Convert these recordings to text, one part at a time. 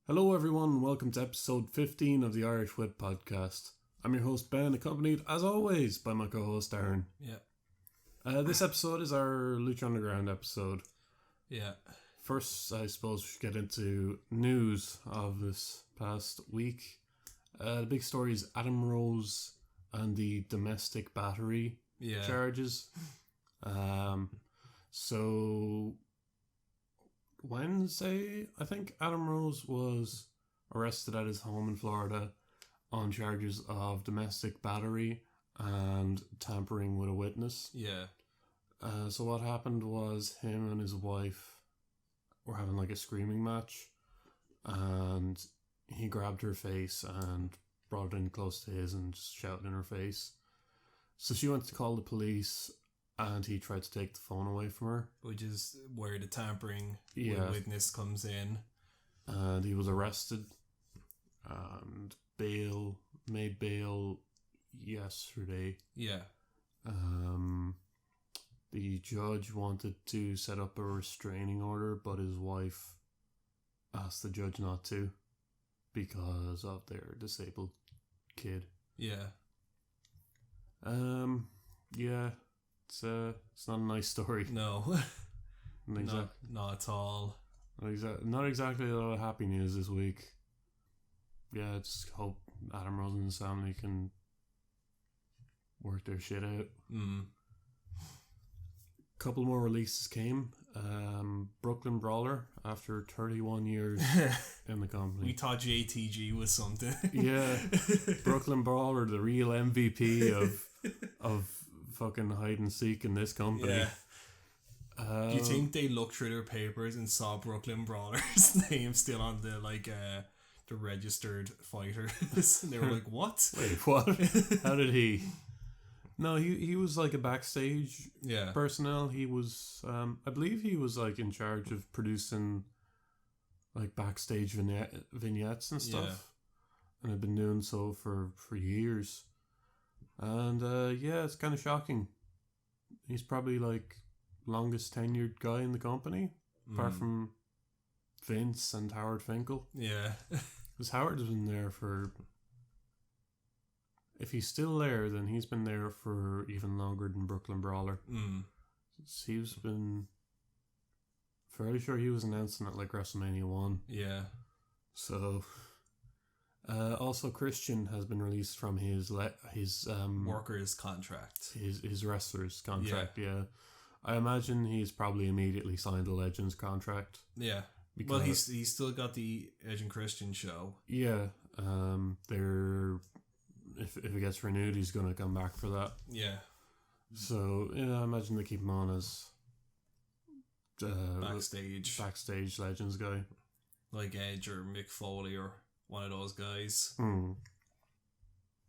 Hello everyone and welcome to episode 15 of the Irish Whip podcast. I'm your host Ben, accompanied as always by my co-host Aaron. Yeah. This episode is our Lucha Underground episode. Yeah. First, I suppose we should get into news of this past week. The big story is Adam Rose and the domestic battery charges. So Wednesday, I think Adam Rose was arrested at his home in Florida on charges of domestic battery and tampering with a witness. Yeah. So what happened was him and his wife were having like a screaming match, and he grabbed her face and brought it in close to his and just shouted in her face. So she went to call the police, and he tried to take the phone away from her. Which is where the tampering with witness comes in. And he was arrested and made bail yesterday. Yeah. The judge wanted to set up a restraining order, but his wife asked the judge not to because of their disabled kid. Yeah. Yeah. It's not a nice story. No. Not at all. Not exactly a lot of happy news this week. Yeah, I just hope Adam Rose and his family can work their shit out. Couple more releases came. Brooklyn Brawler, after 31 years in the company. We thought JTG was something. Yeah. Brooklyn Brawler, the real MVP of fucking hide and seek in this company. Yeah. Do you think they looked through their papers and saw Brooklyn Brawler's name still on the the registered fighters? And they were like, what? Wait, what? How did he? No, he was like a backstage personnel. He was, I believe he was like in charge of producing like backstage vignettes and stuff, and had been doing so for years. And it's kind of shocking. He's probably like longest tenured guy in the company, apart from Vince and Howard Finkel. Yeah. Because Howard has been there for... If he's still there, then he's been there for even longer than Brooklyn Brawler. He's been... Fairly sure he was announcing at like WrestleMania 1. Yeah. So... also, Christian has been released from his workers contract. His wrestler's contract, yeah. I imagine he's probably immediately signed a Legends contract. Yeah. Well, he's still got the Edge and Christian show. Yeah. If it gets renewed, he's going to come back for that. Yeah. So, I imagine they keep him on as backstage Legends guy. Like Edge or Mick Foley or one of those guys.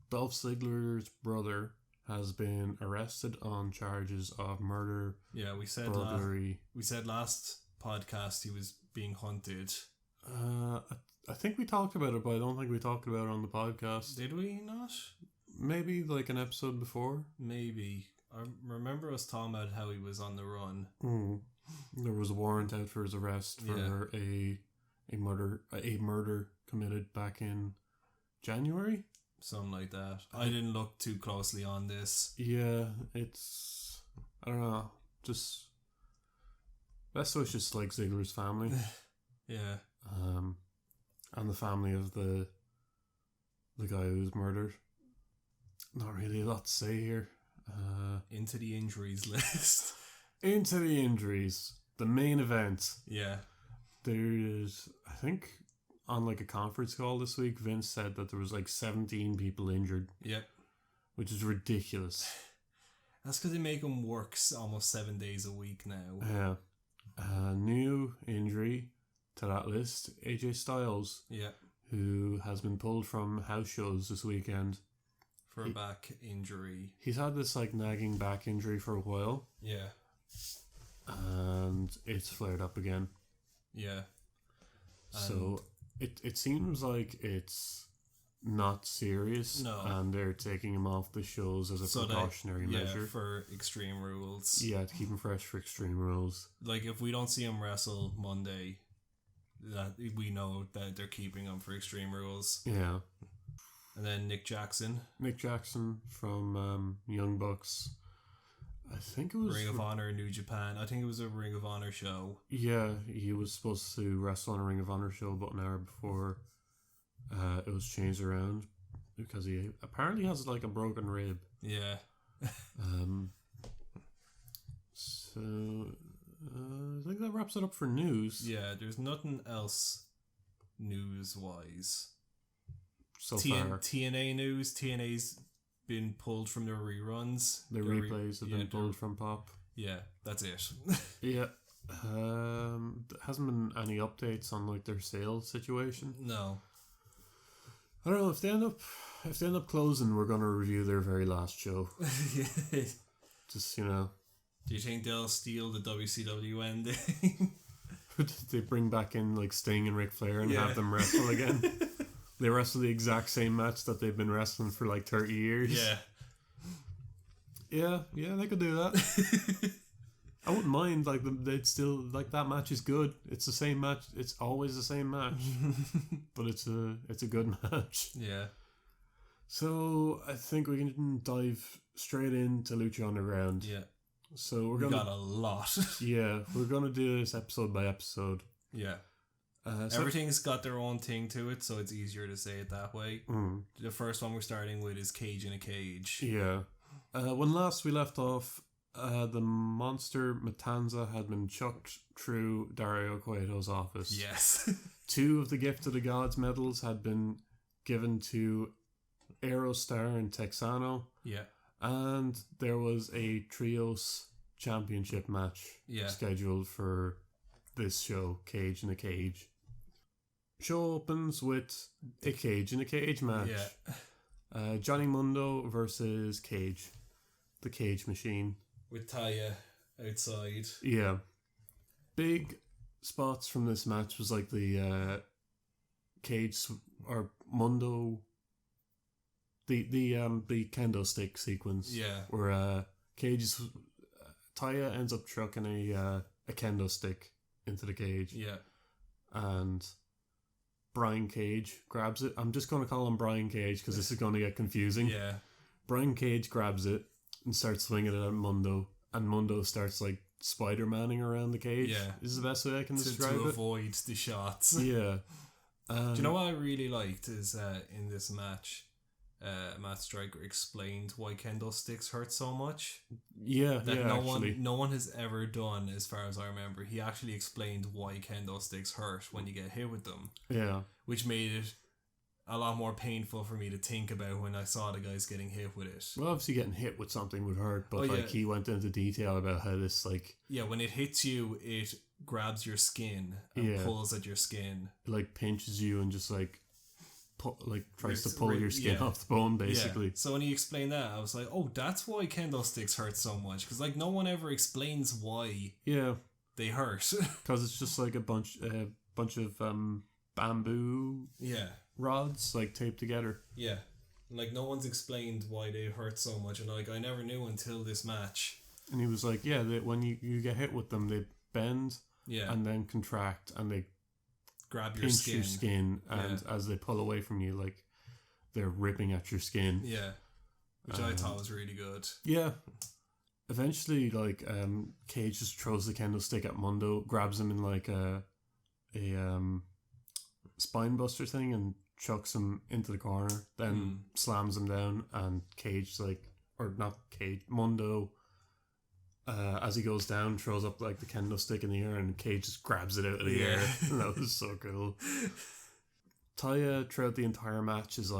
Dolph Ziggler's brother has been arrested on charges of murder. Yeah, we said burglary. We said last podcast he was being hunted. I think we talked about it, but I don't think we talked about it on the podcast. Did we not? Maybe like an episode before. Maybe. I remember us talking about how he was on the run. There was a warrant out for his arrest for a murder committed back in January. Something like that. I didn't look too closely on this. Yeah, it's... I don't know. Just... Best wishes to like Ziggler's family. Yeah. And the family of the guy who was murdered. Not really a lot to say here. Into the injuries list. Into the injuries. The main event. Yeah. There's... I think... On like a conference call this week, Vince said that there was like 17 people injured. Yep. Which is ridiculous. That's because they make them work almost 7 days a week now. Yeah. New injury to that list, AJ Styles. Yeah. Who has been pulled from house shows this weekend. For a back injury. He's had this like nagging back injury for a while. Yeah. And it's flared up again. Yeah. So... It seems like it's not serious, and they're taking him off the shows as a precautionary measure. For Extreme Rules. Yeah, to keep him fresh for Extreme Rules. Like, if we don't see him wrestle Monday, that we know that they're keeping him for Extreme Rules. Yeah. And then Nick Jackson from Young Bucks. I think it was Ring of Honor New Japan. I think it was a Ring of Honor show. Yeah, he was supposed to wrestle on a Ring of Honor show about an hour before it was changed around because he apparently has like a broken rib. Yeah. So I think that wraps it up for news. Yeah, there's nothing else news-wise. So far. TNA news. TNA's been pulled from their reruns. The replays have been pulled from Pop. Yeah, that's it. Yeah. Hasn't been any updates on like their sales situation. No. I don't know if they end up closing, we're gonna review their very last show. Just Do you think they'll steal the WCW ending? They bring back in like Sting and Ric Flair and have them wrestle again. They wrestle the exact same match that they've been wrestling for like 30 years. Yeah, they could do that. I wouldn't mind. Like they'd still like that match is good. It's the same match. It's always the same match, but it's a good match. Yeah. So I think we can dive straight into Lucha Underground. Yeah. So we got a lot. Yeah, we're gonna do this episode by episode. Yeah. Everything's got their own thing to it, so it's easier to say it that way. The first one we're starting with is Cage in a Cage. Yeah. When last we left off, the monster Matanza had been chucked through Dario Cueto's office. Yes. 2 of the Gift of the Gods medals had been given to Aerostar and Texano. Yeah. And there was a Trios championship match scheduled for this show, Cage in a Cage. Show opens with a Cage in a Cage match. Yeah. Johnny Mundo versus Cage. The Cage Machine. With Taya outside. Yeah. Big spots from this match was like the Cage or Mundo... The kendo stick sequence. Yeah. Where Taya ends up trucking a kendo stick into the cage. Yeah. And Brian Cage grabs it. I'm just going to call him Brian Cage because this is going to get confusing. Yeah. Brian Cage grabs it and starts swinging it at Mundo. And Mundo starts like Spider-Manning around the cage. Yeah. This is the best way I can describe it. To avoid the shots. Yeah. Do you know what I really liked is in this match, Matt Striker explained why kendo sticks hurt so much. Yeah, that actually. no one has ever done, as far as I remember. He actually explained why kendo sticks hurt when you get hit with them. Yeah. Which made it a lot more painful for me to think about when I saw the guys getting hit with it. Well, obviously getting hit with something would hurt, but he went into detail about how this Yeah, when it hits you, it grabs your skin and pulls at your skin. It pinches you and just tries to pull your skin off the bone, basically. Yeah. So when he explained that, I was like, oh, that's why kendo sticks hurt so much. Because no one ever explains why they hurt. Because it's just like a bunch of bamboo rods taped together. Yeah. No one's explained why they hurt so much. And I never knew until this match. And he was like, when you get hit with them, they bend and then contract and they grab your pinch your skin, and as they pull away from you, they're ripping at your skin. Yeah, which I thought was really good. Yeah. Eventually, Cage just throws the kendo stick at Mundo, grabs him in a spine buster thing, and chucks him into the corner. Then slams him down, and Mundo. As he goes down, throws up the kendo stick in the air, and Cage just grabs it out of the air. That was so cool. Taya throughout the entire match is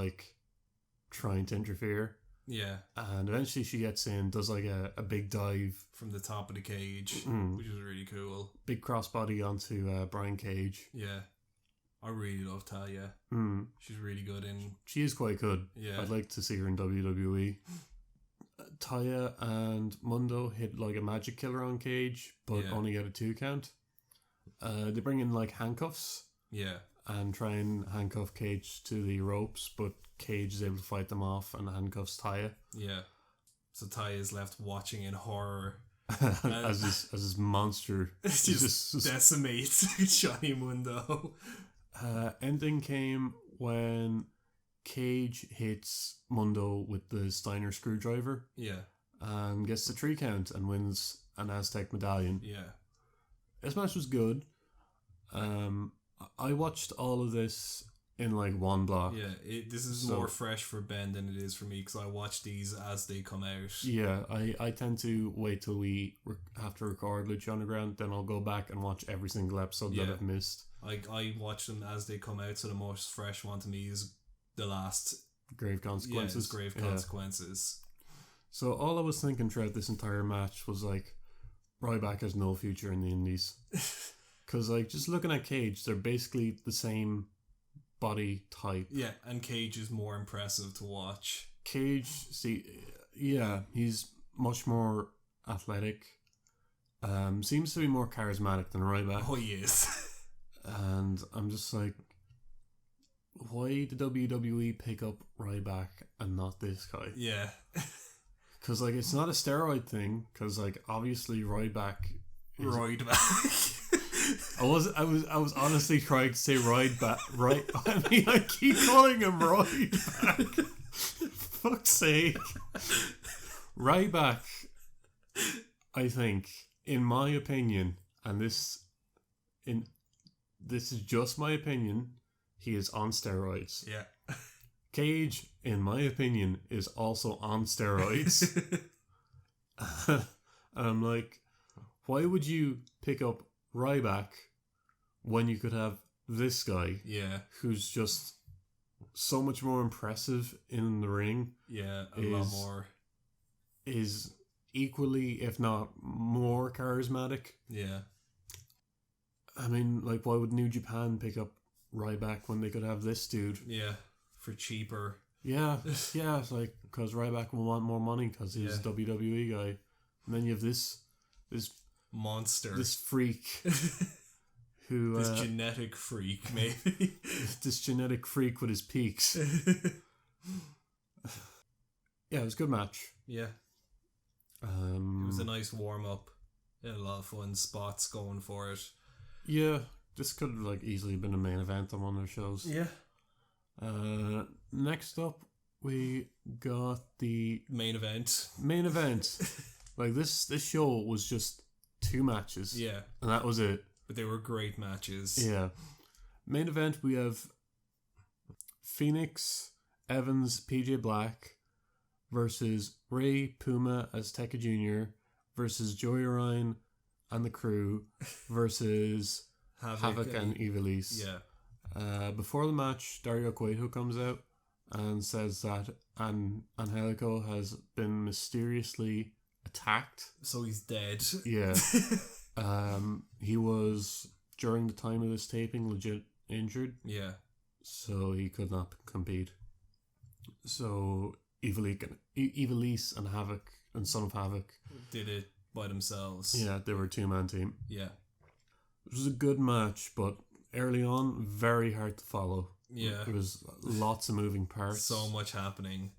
trying to interfere. Yeah. And eventually she gets in, does a big dive from the top of the cage, which was really cool. Big crossbody onto Brian Cage. Yeah. I really love Taya. She's really good in... She is quite good. Yeah. I'd like to see her in WWE. Taya and Mundo hit a magic killer on Cage, but only get a 2 count. They bring in handcuffs. Yeah. And try and handcuff Cage to the ropes, but Cage is able to fight them off and handcuffs Taya. Yeah. So Taya is left watching in horror as his monster just decimates Johnny Mundo. Ending came when Cage hits Mundo with the Steiner screwdriver. Yeah. And gets the 3 count and wins an Aztec medallion. Yeah. This match was good. I watched all of this in like one block. Yeah, this is more fresh for Ben than it is for me because I watch these as they come out. Yeah, I tend to wait till we have to record Lucha Underground, then I'll go back and watch every single episode that I've missed. I watch them as they come out, so the most fresh one to me is the last Grave Consequences. Yeah, Grave Consequences. So all I was thinking throughout this entire match was like, Ryback has no future in the Indies. Because like just looking at Cage, they're basically the same body type. Yeah, and Cage is more impressive to watch. Cage, he's much more athletic. Seems to be more charismatic than Ryback. Oh, he is. And I'm just like, why did WWE pick up Ryback and not this guy? Yeah. Because like it's not a steroid thing. Because like obviously Ryback. I was honestly trying to say Ryback. Right. I mean, I keep calling him Ryback. Fuck's sake. Ryback. I think, in my opinion, and this is just my opinion, he is on steroids. Yeah. Cage, in my opinion, is also on steroids. And I'm like, why would you pick up Ryback when you could have this guy? Yeah. Who's just so much more impressive in the ring. Yeah, a lot more. Is equally, if not more, charismatic. Yeah. I mean, like, why would New Japan pick up Ryback when they could have this dude? Yeah, for cheaper. Yeah, it's like, because Ryback will want more money because he's a WWE guy. And then you have this monster. This freak. Who this genetic freak, maybe. This genetic freak with his peaks. Yeah, it was a good match. Yeah. It was a nice warm-up. Had a lot of fun spots going for it. Yeah, this could have like easily been a main event on one of their shows. Yeah. Next up, we got the main event. Like this show was just 2 matches. Yeah. And that was it. But they were great matches. Yeah. Main event, we have Phoenix, Evans, PJ Black versus Ray, Puma, Azteca Jr. versus Joey Ryan and the Crew versus Havoc and Ivelisse. Yeah. Before the match, Dario Cueto comes out and says that Angelico has been mysteriously attacked. So he's dead. Yeah. He was, during the time of this taping, legit injured. Yeah. So he could not compete. So Ivelisse and Havoc and Son of Havoc did it by themselves. Yeah, they were a 2-man team. Yeah. It was a good match, but early on, very hard to follow. Yeah. There was lots of moving parts. So much happening.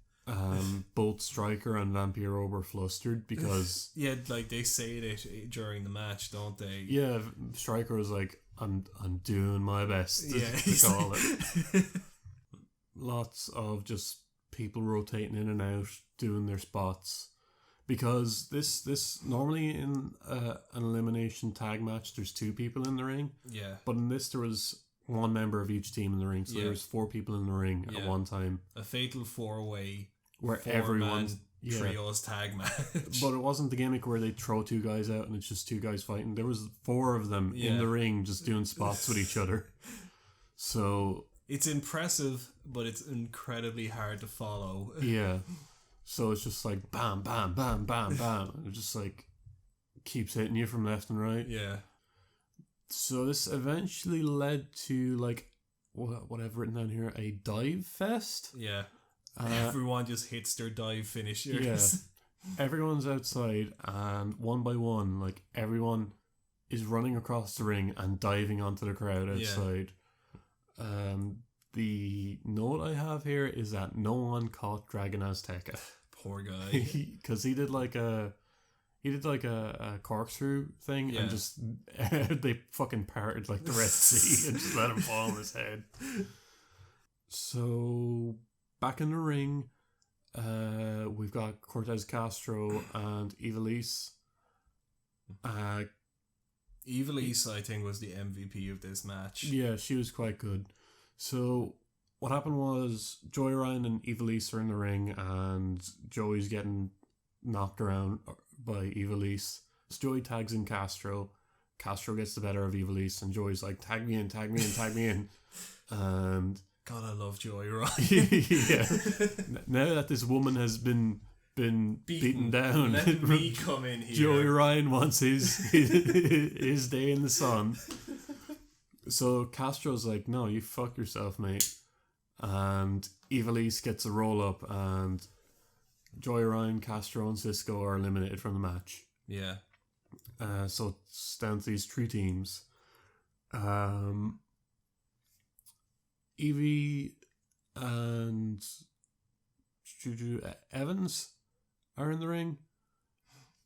Both Striker and Vampiro were flustered because... yeah, like they say it during the match, don't they? Yeah, Striker was like, I'm doing my best to call it. Lots of just people rotating in and out, doing their spots. Because this normally in an elimination tag match, there's 2 people in the ring. Yeah. But in this, there was 1 member of each team in the ring. So there's 4 people in the ring at one time. A fatal 4-way where everyone trios tag match. But it wasn't the gimmick where they throw 2 guys out and it's just 2 guys fighting. There was 4 of them in the ring just doing spots with each other. So it's impressive, but it's incredibly hard to follow. Yeah. So it's just like bam, bam, bam, bam, bam. And it just like keeps hitting you from left and right. Yeah. So this eventually led to like what I've written down here, a dive fest. Yeah. Everyone just hits their dive finishers. Yeah. Everyone's outside and one by one, like everyone is running across the ring and diving onto the crowd outside. Yeah. The note I have here is that no one caught Dragon Azteca. Poor guy. Because he did like He did like a corkscrew thing and just they fucking parted like the Red Sea and just let him fall on his head. So back in the ring, we've got Cortez Castro and Ivelisse. Ivelisse, I think, was the MVP of this match. Yeah, she was quite good. So what happened was Joey Ryan and Ivelisse are in the ring, and Joey's getting knocked around by Ivelisse. So Joey tags in Castro. Castro gets the better of Ivelisse, and Joey's like, tag me in, tag me in, tag me in. And God, I love Joey Ryan. Yeah. Now that this woman has been beaten down, let me come in here. Joey Ryan wants his day in the sun. So Castro's like, no, you fuck yourself, mate. And Ivelisse gets a roll up, and Joey Ryan, Castro, and Cisco are eliminated from the match. Yeah. So it's down to these 3 teams. Evie and Juju Evans are in the ring.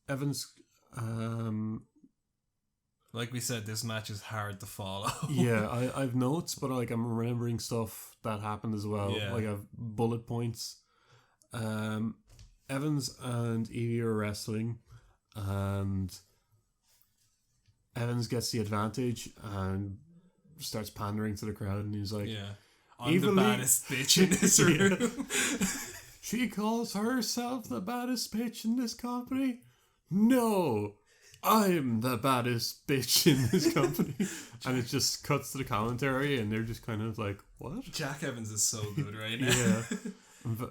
Evans, like we said, this match is hard to follow. Yeah, I've notes, but like I'm remembering stuff that happened as well. Yeah. Like I've bullet points. Evans and Evie are wrestling, and Evans gets the advantage and starts pandering to the crowd, and he's like, yeah, I'm the baddest bitch in this room. She calls herself the baddest bitch in this company? No, I'm the baddest bitch in this company. And it just cuts to the commentary, and they're just kind of like, what? Jack Evans is so good right now. Yeah.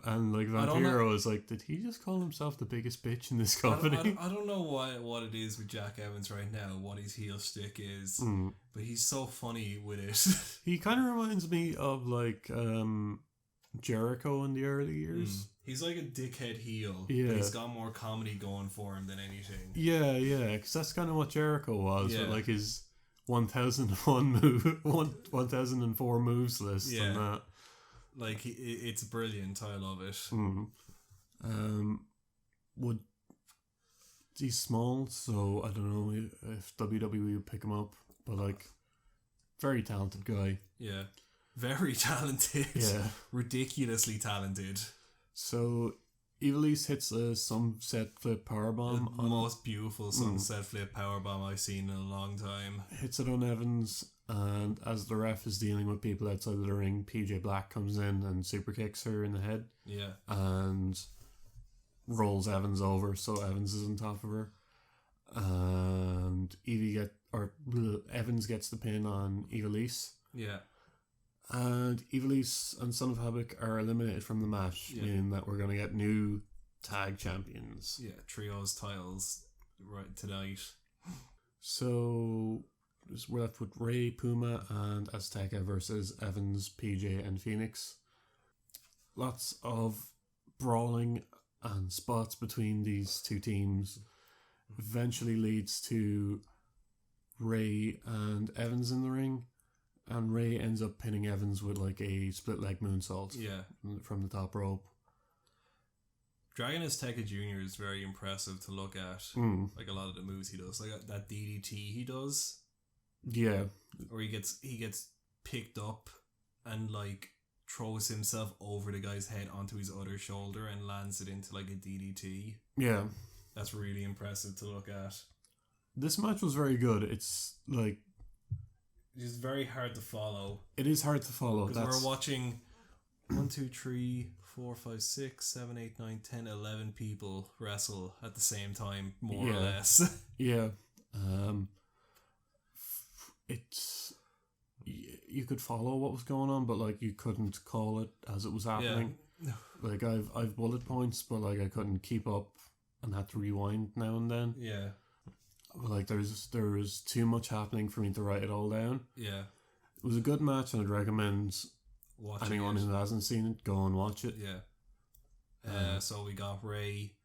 And like Vampiro is like, did he just call himself the biggest bitch in this company? I don't know what it is with Jack Evans right now, what his heel stick is, but he's so funny with it. He kind of reminds me of like Jericho in the early years. He's like a dickhead heel. Yeah. But he's got more comedy going for him than anything. Yeah, because that's kind of what Jericho was with like his 1004 moves list and that. Like, it's brilliant. I love it. He's small, so I don't know if WWE would pick him up, but like, very talented guy. Yeah. Very talented. Yeah. Ridiculously talented. So, Ivelisse hits a sunset flip powerbomb. The most beautiful sunset flip powerbomb I've seen in a long time. Hits it on Evans, and as the ref is dealing with people outside of the ring, PJ Black comes in and super kicks her in the head. Yeah. And rolls Evans over, so Evans is on top of her. And Evans gets the pin on Ivelisse. Yeah. And Ivelisse and Son of Havoc are eliminated from the match, meaning that we're going to get new tag champions. Yeah, trios titles right tonight. So we're left with Ray, Puma, and Azteca versus Evans, PJ, and Phoenix. Lots of brawling and spots between these 2 teams eventually leads to Ray and Evans in the ring. And Ray ends up pinning Evans with like a split leg moonsault from the top rope. Dragon Azteca Jr. is very impressive to look at. Like a lot of the moves he does. Like that DDT he does. Yeah. Or he gets picked up and like throws himself over the guy's head onto his other shoulder and lands it into like a DDT. Yeah. That's really impressive to look at. This match was very good. It's like... It's very hard to follow. It is hard to follow. Because we're watching 1, 2, 3, 4, 5, 6, 7, 8, 9, 10, 11 people wrestle at the same time, more or less. Yeah. It's... You could follow what was going on, but like you couldn't call it as it was happening. Yeah. Like I've bullet points, but like I couldn't keep up and had to rewind now and then. Yeah. Like there was too much happening for me to write it all down. Yeah. It was a good match, and I'd recommend anyone who hasn't seen it go and watch it. Yeah. So we got Ray,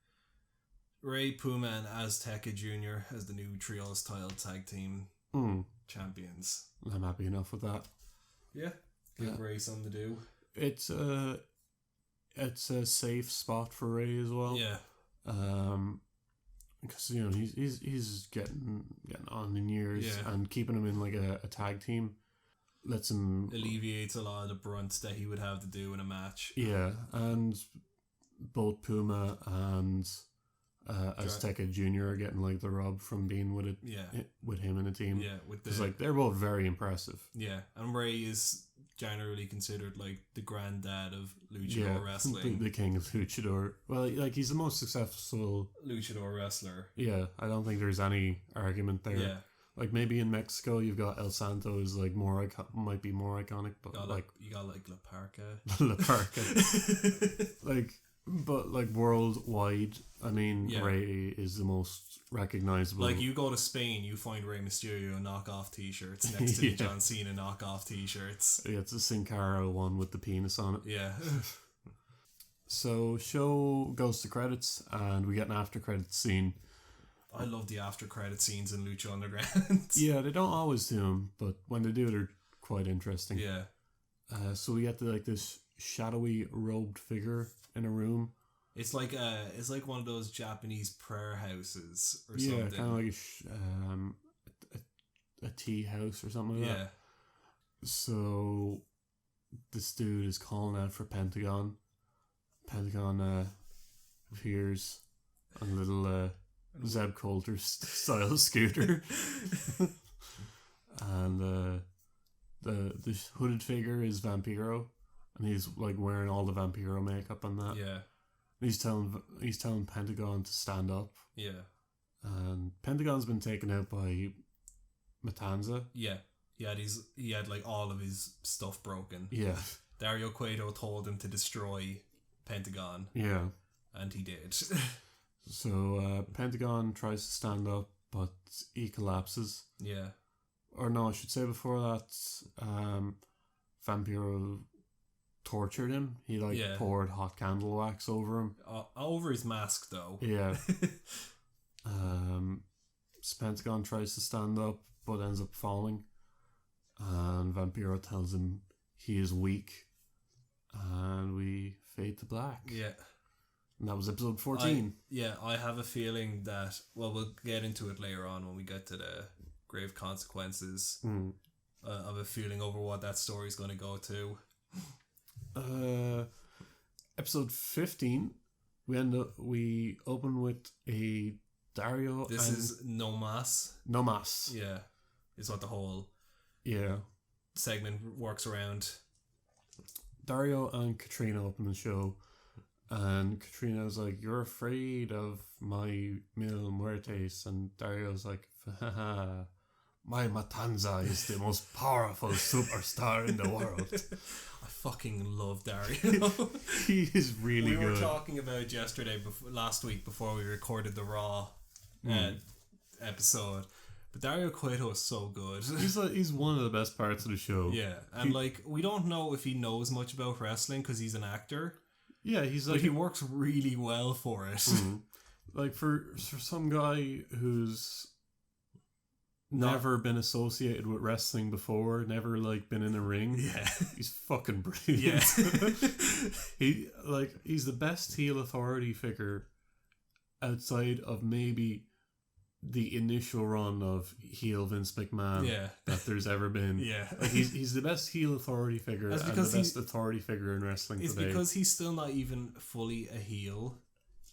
Puma, and Azteca Jr. as the new Trios title tag team champions. I'm happy enough with that. Yeah. Give Ray something to do. It's a safe spot for Ray as well. Yeah. because he's getting on in years, and keeping him in like a tag team lets him alleviates a lot of the brunt that he would have to do in a match. Yeah, and both Puma and Azteca Jr. are getting like the rub from being with him in a team. Yeah, because like they're both very impressive. Yeah, and Ray is generally considered like the granddad of luchador wrestling, the king of luchador. Well, like he's the most successful luchador wrestler. Yeah, I don't think there's any argument there. Yeah, like maybe in Mexico you've got El Santo is like might be more iconic, but you got like La Parca, La Parca, like. But like worldwide, I mean, Ray is the most recognizable. Like you go to Spain, you find Rey Mysterio knockoff T-shirts next to the John Cena knockoff T-shirts. Yeah, it's a Sin Cara one with the penis on it. Yeah. So show goes to credits, and we get an after credits scene. I love the after credit scenes in Lucha Underground. Yeah, they don't always do them, but when they do, they're quite interesting. Yeah. So we get to like this shadowy robed figure in a room. It's like one of those Japanese prayer houses or something. Yeah, kind of like a tea house or something like that. So this dude is calling out for Pentagon. Pentagon appears on a little Zeb Coulter style scooter, and the hooded figure is Vampiro. And he's like wearing all the Vampiro makeup and that. Yeah. He's telling Pentagon to stand up. Yeah. And Pentagon's been taken out by Matanza. Yeah. He had like all of his stuff broken. Yeah. Dario Cueto told him to destroy Pentagon. Yeah. And he did. So Pentagon tries to stand up, but he collapses. Yeah. Or no, I should say before that, Vampiro tortured him. He poured hot candle wax over him. Over his mask though. Yeah. Pentagon tries to stand up but ends up falling. And Vampiro tells him he is weak. And we fade to black. Yeah. And that was episode 14. I have a feeling that, well, we'll get into it later on when we get to the grave consequences. Of a feeling over what that story is going to go to. Episode 15, we open with a Dario. This is No Mas. No Mas. Yeah, is what the whole segment works around. Dario and Katrina open the show, and Katrina's like, "You're afraid of my Mil Muertes," and Dario's like, "Haha. My Matanza is the most powerful superstar in the world." I fucking love Dario. He is really good. We were talking about yesterday, last week, before we recorded the Raw episode. But Dario Cueto is so good. He's one of the best parts of the show. Yeah, and we don't know if he knows much about wrestling because he's an actor. Yeah, but he works really well for it. Like for some guy who's never been associated with wrestling before, never like been in a ring. Yeah, he's fucking brilliant. Yeah. He's the best heel authority figure outside of maybe the initial run of heel Vince McMahon that there's ever been. Yeah, like he's the best heel authority figure and the best authority figure in wrestling it's today. Because he's still not even fully a heel.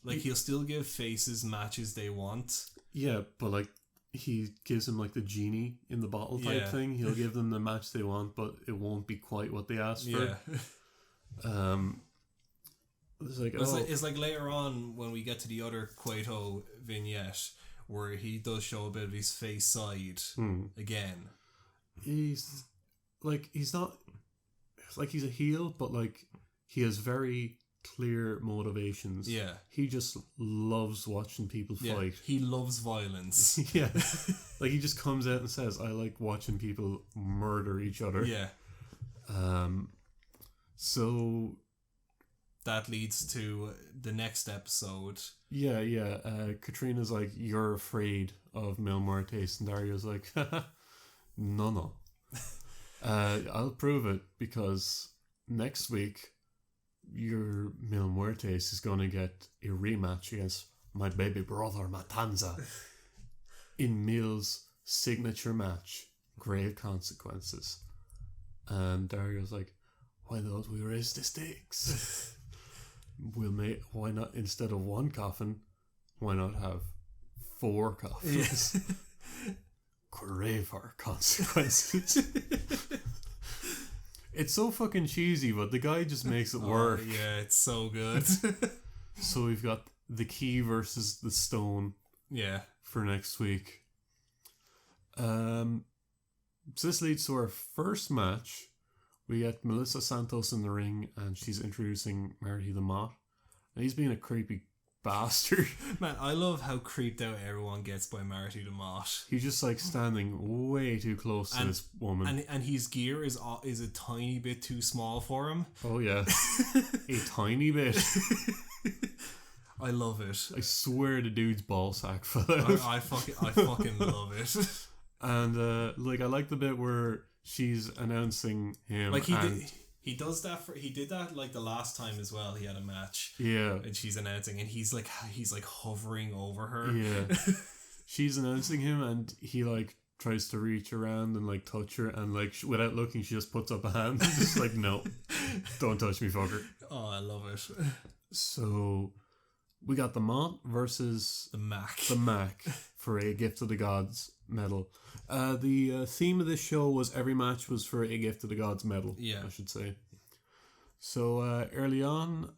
Like he'll still give faces matches they want. Yeah, but like he gives them like the genie in the bottle type thing. He'll give them the match they want, but it won't be quite what they asked for. It's like later on when we get to the other Cueto vignette where he does show a bit of his face side again. He's not like he's a heel, but like he has very clear motivations. Yeah. He just loves watching people fight. He loves violence. Yeah. Like he just comes out and says, "I like watching people murder each other." Yeah. So that leads to the next episode. Yeah. Katrina's like, "You're afraid of Mil Muertes," and Dario's like, No. I'll prove it because next week your Mil Muertes is going to get a rematch against my baby brother Matanza in Mill's signature match, Grave Consequences. And Dario's like, why don't we raise the stakes? Why not, instead of one coffin, why not have 4 coffins? Graver consequences. It's so fucking cheesy, but the guy just makes it work. Yeah, it's so good. So we've got the key versus the stone. Yeah. For next week. So this leads to our first match. We get Melissa Santos in the ring, and she's introducing Marty the Mott. And he's being a creepy bastard. Man, I love how creeped out everyone gets by Marty the Mott. He's just like standing way too close to this woman. And his gear is a tiny bit too small for him. Oh yeah. A tiny bit. I love it. I swear the dude's ball sack fell out. I fucking love it. And like I like the bit where she's announcing him. Like he did that like the last time as well. He had a match. Yeah. And she's announcing, and he's like hovering over her. Yeah. She's announcing him, and he like tries to reach around and like touch her, and like without looking, she just puts up a hand. Just like, no, don't touch me, fucker. Oh, I love it. So we got the Mott versus the Mac for a Gift of the Gods medal. The theme of this show was every match was for a Gift of the Gods medal. Yeah, I should say. So early on,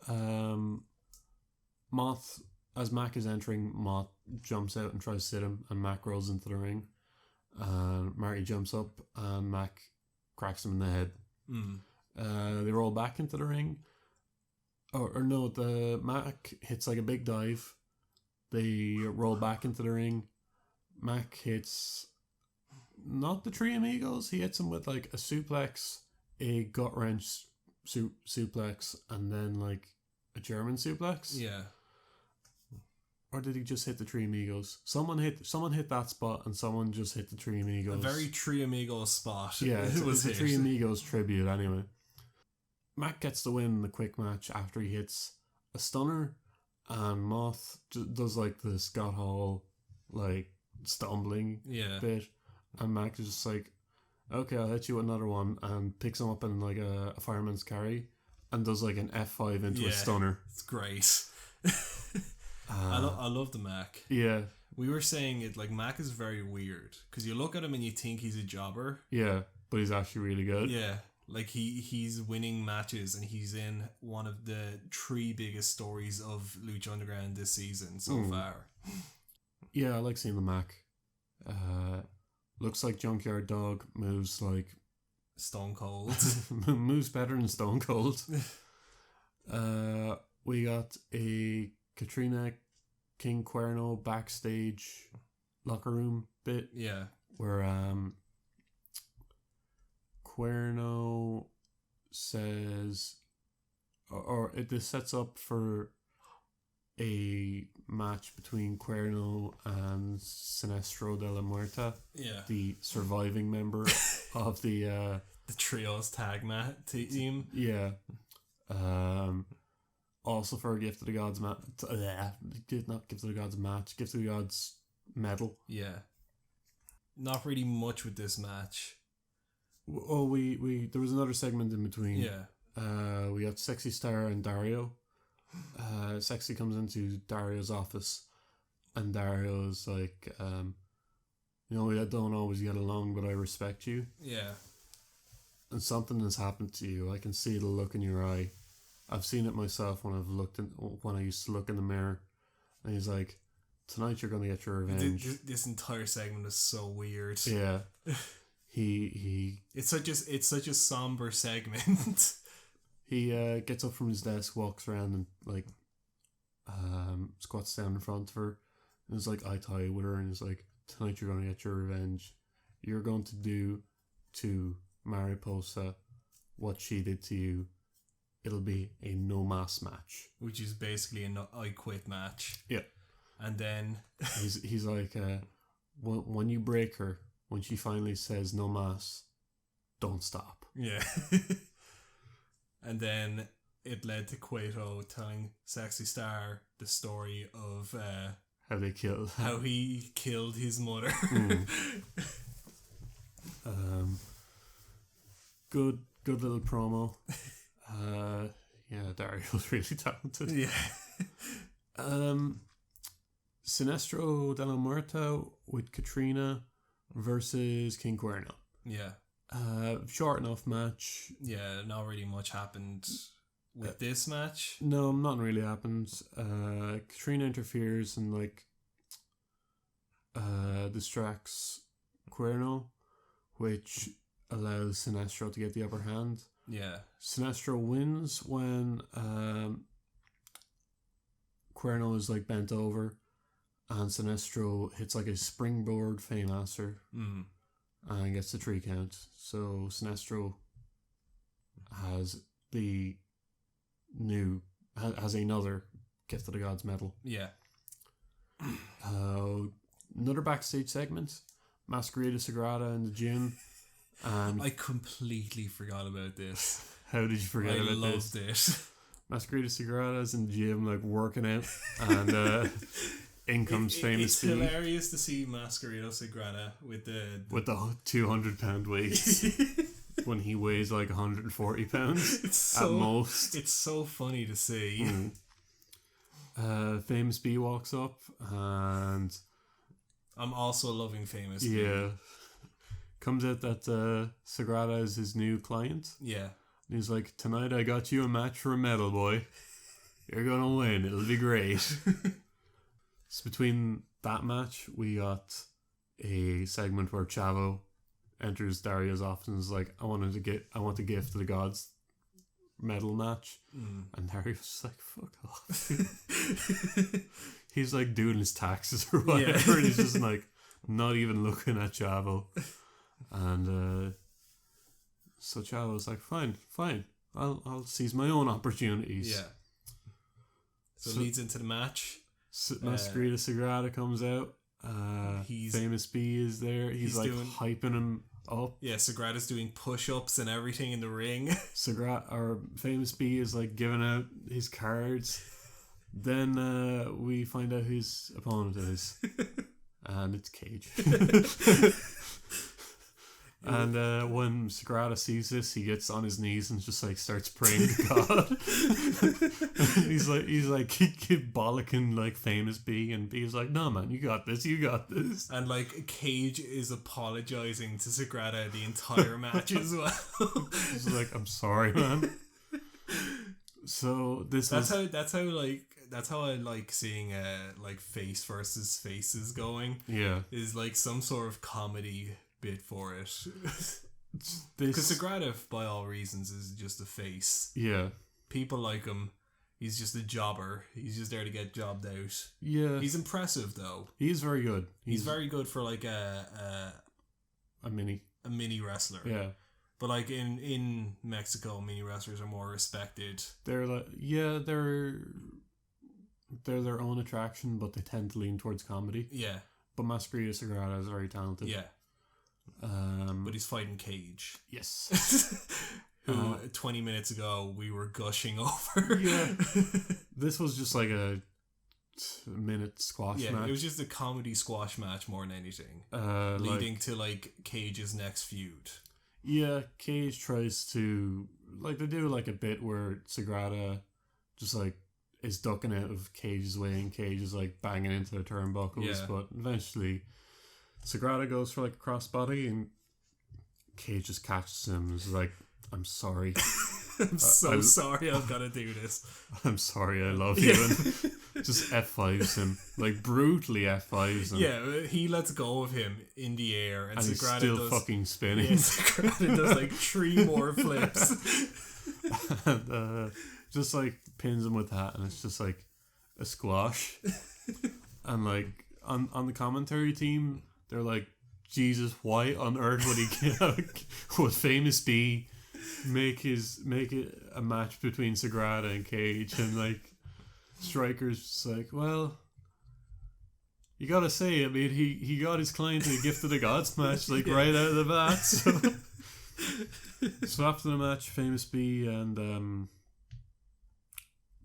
Moth, as Mac is entering, Moth jumps out and tries to sit him, and Mac rolls into the ring. And Marty jumps up, and Mac cracks him in the head. They roll back into the ring. Or no, the Mac hits like a big dive. They roll back into the ring. Mac hits not the Three Amigos. He hits him with like a suplex, a gut wrench suplex, and then like a German suplex. Yeah. Or did he just hit the Three Amigos? Someone hit that spot, and someone just hit the Three Amigos. A very Three Amigos spot. Yeah, it was a Three Amigos tribute anyway. Mac gets the win in the quick match after he hits a stunner, and Moth does like the Scott Hall like stumbling bit, and Mac is just like, okay, I'll hit you with another one, and picks him up in like a fireman's carry and does like an F5 into a stunner. It's great. I love the Mac. Yeah. We were saying it like Mac is very weird because you look at him and you think he's a jobber. Yeah, but he's actually really good. Yeah. Like he's winning matches, and he's in one of the 3 biggest stories of Lucha Underground this season so far. Yeah, I like seeing the Mac. Looks like Junkyard Dog, moves like Stone Cold. Moves better than Stone Cold. We got a Katrina King Cuerno backstage locker room bit. Yeah. Where Cuerno says, this sets up for a match between Cuerno and Sinestro de la Muerta, the surviving member of the Trios tag team. Yeah. Also for a Gift of the Gods match. Not Gift of the Gods match, Gift of the Gods medal. Yeah. Not really much with this match. Oh, we there was another segment in between. Yeah. We got Sexy Star and Dario. Sexy comes into Dario's office, and Dario's like, we don't always get along, but I respect you. Yeah. And something has happened to you. I can see the look in your eye. I've seen it myself when I used to look in the mirror. And he's like, tonight you're gonna get your revenge. This entire segment is so weird. Yeah. It's such a somber segment. He gets up from his desk, walks around, and like squats down in front of her, and is like eye to eye with her, and is like, tonight you're gonna get your revenge. You're going to do to Mariposa what she did to you. It'll be a no mas match, which is basically an I quit match. Yeah. And then he's like, when you break her, when she finally says no mas, don't stop. Yeah. And then it led to Cueto telling Sexy Star the story of how he killed his mother. Good little promo. Dario's really talented. Yeah. Sinestro de la Muerto with Katrina versus King Cuerno. Yeah. Short enough match. Yeah, not really much happened with this match. No, nothing really happens. Katrina interferes and distracts Cuerno, which allows Sinestro to get the upper hand. Yeah. Sinestro wins when Cuerno is bent over, and Sinestro hits a springboard Faymaster and gets the 3 count. So Sinestro has another Gift of the Gods medal. Yeah. Another backstage segment. Masquerade Sagrada in the gym. And I completely forgot about this. How did you forget about this? I loved it. Masquerade Sagrada's in the gym working out, and in comes Famous B. It's hilarious to see Masquerade Sagrada with the 200-pound weights when he weighs 140 pounds at most. It's so funny to see. Famous B walks up, and I'm also loving Famous B. Yeah. Comes out that Sagrada is his new client. Yeah. And he's like, tonight I got you a match for a medal, boy. You're going to win. It'll be great. So between that match, we got a segment where Chavo enters Dario's office and is like, I want the Gift of the Gods medal match. And Dario's just like, fuck off. He's doing his taxes or whatever. Yeah. And he's just not even looking at Chavo. And so Chavo's like, fine, I'll seize my own opportunities. Yeah. So it leads into the match. Masquerade Sagrada comes out. Famous B is there. He's doing, hyping him up. Yeah, Sagrada's doing push-ups and everything in the ring. Famous B is giving out his cards. Then we find out who his opponent is. And it's Cage. And when Sagrada sees this, he gets on his knees and just starts praying to God. he's keep bollocking Famous B, and B's like, no man, you got this. And Cage is apologizing to Sagrada the entire match as well. He's like, I'm sorry, man. So that's how I like seeing face versus faces going. Yeah, is some sort of comedy bit for it. Because Sagrada, by all reasons, is just a face. Yeah, people like him. He's just a jobber. He's just there to get jobbed out. Yeah, he's impressive though. He's very good. He's very good for a mini wrestler. Yeah. But in Mexico, mini wrestlers are more respected. They're their own attraction, but they tend to lean towards comedy. Yeah. But Masquerade Sagrada is very talented. Yeah. But he's fighting Cage. Yes. Who 20 minutes ago we were gushing over. Yeah. This was just a minute squash match. Yeah, it was just a comedy squash match more than anything. Leading to Cage's next feud. Yeah, Cage tries to they do a bit where Sagrada just is ducking out of Cage's way, and Cage is banging into the turnbuckles. Yeah. But eventually Sagrada goes for a crossbody, and Cage just catches him and is like, I'm sorry. I'm sorry I've got to do this. I'm sorry, I love you. And just F5s him. Brutally F5s him. Yeah, he lets go of him in the air, and he's still fucking spinning. Yeah, Sagrada does 3 more flips. And just pins him with that, and it's just a squash. And on the commentary team, they're like, Jesus, why on earth would he would Famous B make it a match between Sagrada and Cage? And Striker's just well, you gotta say, I mean, he got his client a Gift of the Gods match right out of the bat. So after the match, Famous B and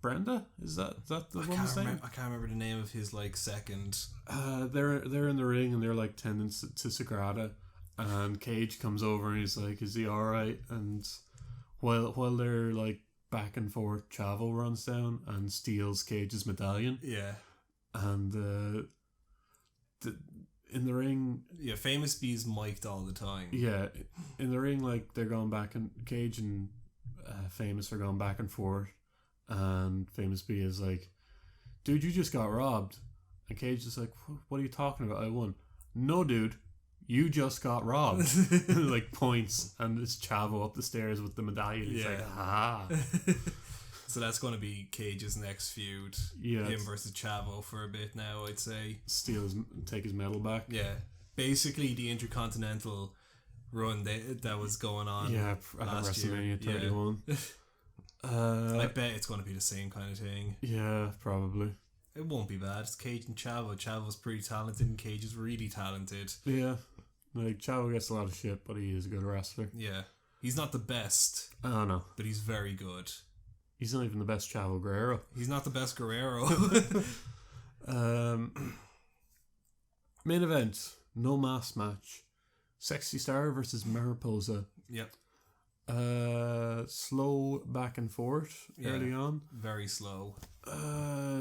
Brenda? Is that the woman's name? I can't remember the name of his like second. They're in the ring and they're like tending to Sagrada, and Cage comes over and he's like, "Is he all right?" And while they're like back and forth, Chavo runs down and steals Cage's medallion. Yeah, and in the ring, yeah, Famous B's mic'd all the time. Yeah, in the ring, like they're going back and Cage and Famous are going back and forth, and Famous B is like, "Dude, you just got robbed," and Cage is like, "What are you talking about? I won." "No, dude, you just got robbed." Like points, and it's Chavo up the stairs with the medallion. He's like, "Ah." So that's going to be Cage's next feud. Yeah, him versus Chavo for a bit now, I'd say. Take his medal back. Yeah, basically the Intercontinental run that was going on. Yeah, at WrestleMania 31. I bet it's going to be the same kind of thing. Yeah, probably. It won't be bad. It's Cage and Chavo. Chavo's pretty talented, and Cage is really talented. Yeah, like Chavo gets a lot of shit, but he is a good wrestler. Yeah, he's not the best. I don't know, but he's very good. He's not even the best Chavo Guerrero. He's not the best Guerrero. Main event, no mask match. Sexy Star versus Mariposa. Yep. Slow back and forth early on. Very slow.